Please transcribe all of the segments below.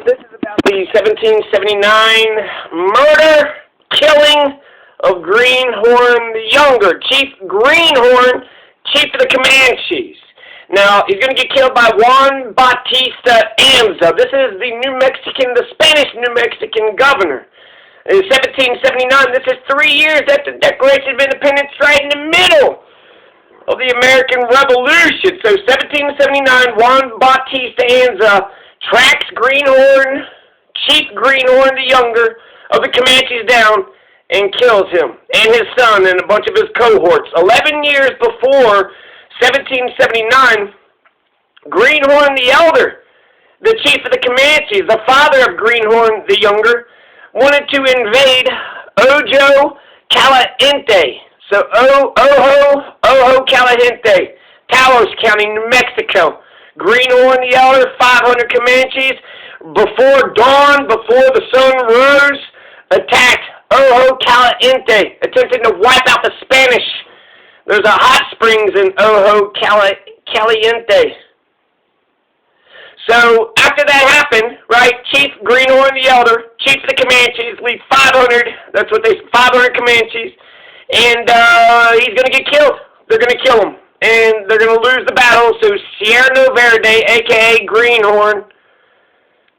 This is about the 1779 murder, killing of Greenhorn the Younger, Chief Greenhorn, chief of the Comanches. Now, he's going to get killed by Juan Bautista Anza. This is the Spanish New Mexican governor. In 1779, this is 3 years after the Declaration of Independence, right in the middle of the American Revolution. So 1779, Juan Bautista Anza tracks Greenhorn, Chief Greenhorn the Younger of the Comanches down and kills him and his son and a bunch of his cohorts. 11 years before 1779, Greenhorn the Elder, the chief of the Comanches, the father of Greenhorn the Younger, wanted to invade Ojo Caliente. So Ojo Caliente, Taos County, New Mexico. Greenhorn the Elder, 500 Comanches, before dawn, before the sun rose, attacked Ojo Caliente, attempting to wipe out the Spanish. There's a hot springs in Ojo Caliente. So after that happened, right, Chief Greenhorn the Elder, chief of the Comanches, leads 500, 500 Comanches, and he's going to get killed. They're going to kill him. And they're going to lose the battle, so Sierra Verde, a.k.a. Greenhorn,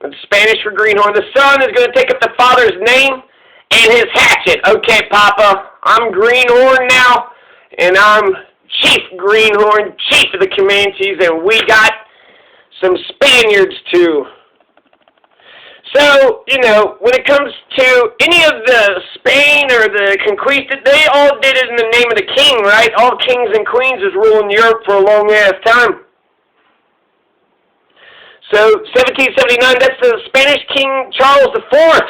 it's Spanish for Greenhorn, the son is going to take up the father's name and his hatchet. Okay, Papa, I'm Greenhorn now, and I'm Chief Greenhorn, chief of the Comanches, and we got some Spaniards too. So, you know, when it comes to any of the Spain or the conquista, they all did it in the name of the king, right? All kings and queens was ruling Europe for a long-ass time. So, 1779, that's the Spanish King Charles IV.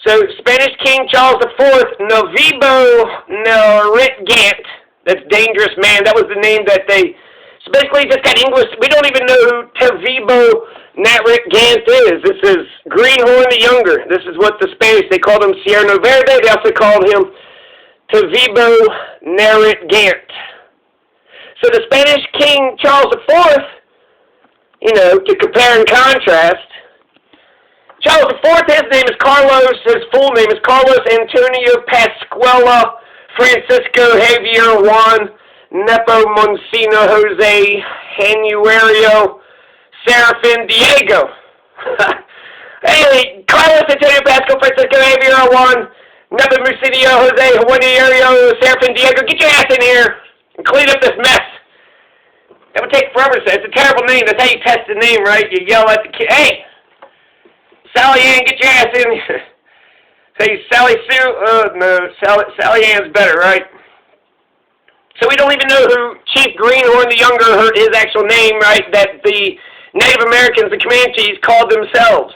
So, Spanish King Charles IV, Novibo Narragansett, that's dangerous man, that was the name that they... So basically, just got English. We don't even know who Novibo Narragansett is. This is Greenhorn the Younger. This is what the Spanish, they called him Sierra Verde. They also called him Novibo Narragansett. So the Spanish King Charles IV, you know, to compare and contrast, Charles IV, his name is Carlos, his full name is Carlos Antonio Pascuala Francisco Javier Juan Nepo Monsino Jose Januario Serafin Diego. Hey, Carlos Antonio Pascual Francisco Javier Juan Nepo Monsino Jose Januario Serafin Diego. Get your ass in here and clean up this mess. That would take forever to say. It's a terrible name. That's how you test the name, right? You yell at the kid, hey, Sally Ann, get your ass in here. Say Sally Sue. No, Sally Ann's better, right? So we don't even know who Chief Greenhorn the Younger, his actual name, right, that the Native Americans, the Comanches, called themselves.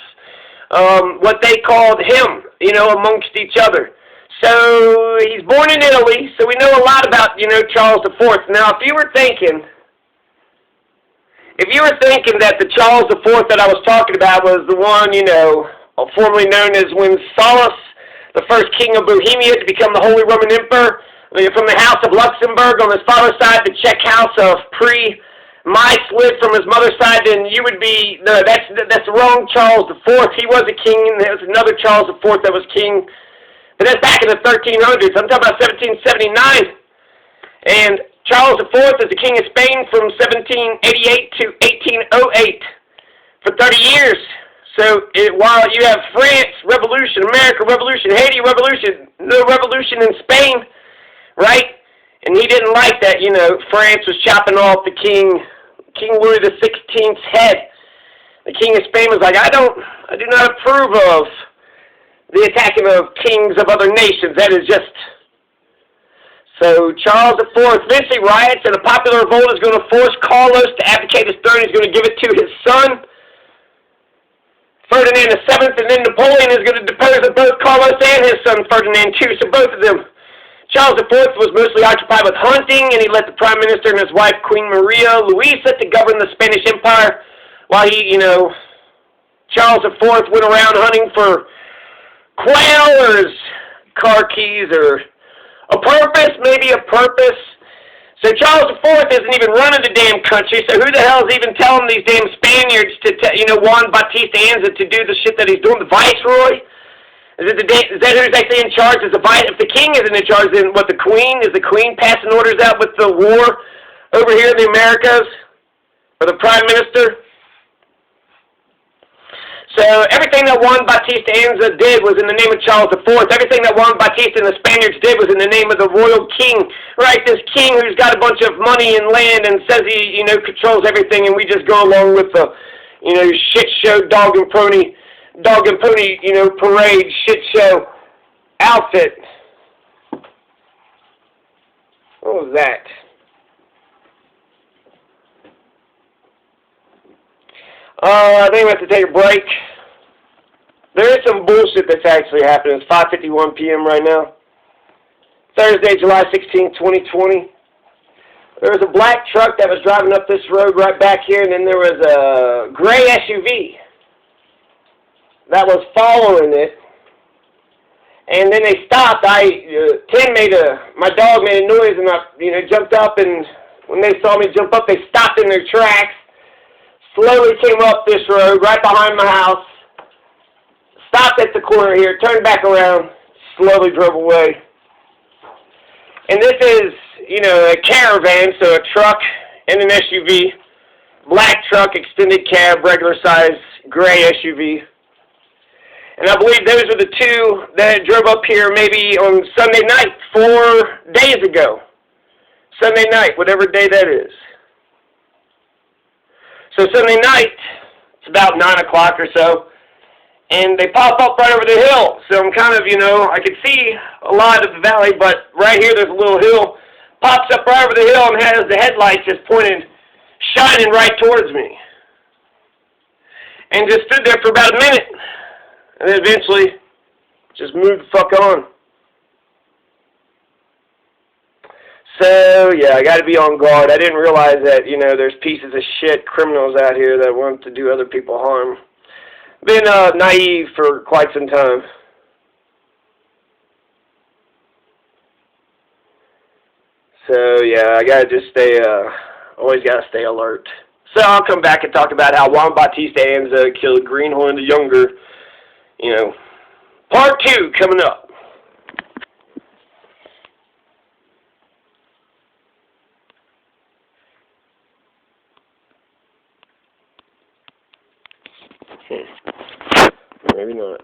What they called him, you know, amongst each other. So he's born in Italy, so we know a lot about, you know, Charles IV. Now, if you were thinking that the Charles IV that I was talking about was the one, you know, formerly known as when Saulus, the first king of Bohemia, to become the Holy Roman Emperor, from the House of Luxembourg on his father's side, the Czech House of Maestlid from his mother's side, then you would be, no, that's the wrong Charles IV. He was a king, and there was another Charles IV that was king. But that's back in the 1300s. I'm talking about 1779. And Charles IV is the king of Spain from 1788 to 1808 for 30 years. So while you have France, revolution, America, revolution, Haiti, revolution, no revolution in Spain, right? And he didn't like that, you know, France was chopping off the King Louis XVI's head. The King of Spain was like, I do not approve of the attacking of kings of other nations. That is just... So Charles IV eventually riots, and a popular revolt is going to force Carlos to abdicate his throne. He's going to give it to his son, Ferdinand VII, and then Napoleon is going to depose of both Carlos and his son Ferdinand too. So both of them. Charles IV was mostly occupied with hunting, and he let the Prime Minister and his wife, Queen Maria Luisa, to govern the Spanish Empire, while he, you know, Charles IV went around hunting for quail or car keys or a purpose, maybe a purpose. So Charles IV isn't even running the damn country, so who the hell is even telling these damn Spaniards to, Juan Bautista Anza to do the shit that he's doing? The viceroy? Is that who's actually in charge? If the king isn't in charge, then what, the queen? Is the queen passing orders out with the war over here in the Americas? Or the prime minister? So everything that Juan Bautista Anza did was in the name of Charles IV. Everything that Juan Bautista and the Spaniards did was in the name of the royal king. Right, this king who's got a bunch of money and land and says he, controls everything, and we just go along with the, shit show, dog and pony, parade, shit show outfit. What was that? I think we have to take a break. There is some bullshit that's actually happening. It's 5:51 p.m. right now. Thursday, July 16, 2020. There was a black truck that was driving up this road right back here, and then there was a gray SUV that was following it. And then they stopped. My dog made a noise, and I, jumped up, and when they saw me jump up, they stopped in their tracks. Slowly came up this road, right behind my house, stopped at the corner here, turned back around, slowly drove away. And this is, a caravan, so a truck and an SUV, black truck, extended cab, regular size, gray SUV. And I believe those were the two that drove up here maybe on Sunday night, 4 days ago. Sunday night, whatever day that is. So Sunday night, it's about 9 o'clock or so, and they pop up right over the hill. So I'm kind of, I could see a lot of the valley, but right here there's a little hill, pops up right over the hill and has the headlights just pointed, shining right towards me. And just stood there for about a minute, and then eventually just moved the fuck on. So, yeah, I got to be on guard. I didn't realize that, there's pieces of shit, criminals out here that want to do other people harm. Been naive for quite some time. So, yeah, I got to just always got to stay alert. So I'll come back and talk about how Juan Bautista Anza killed Greenhorn the Younger, part 2 coming up. Maybe not.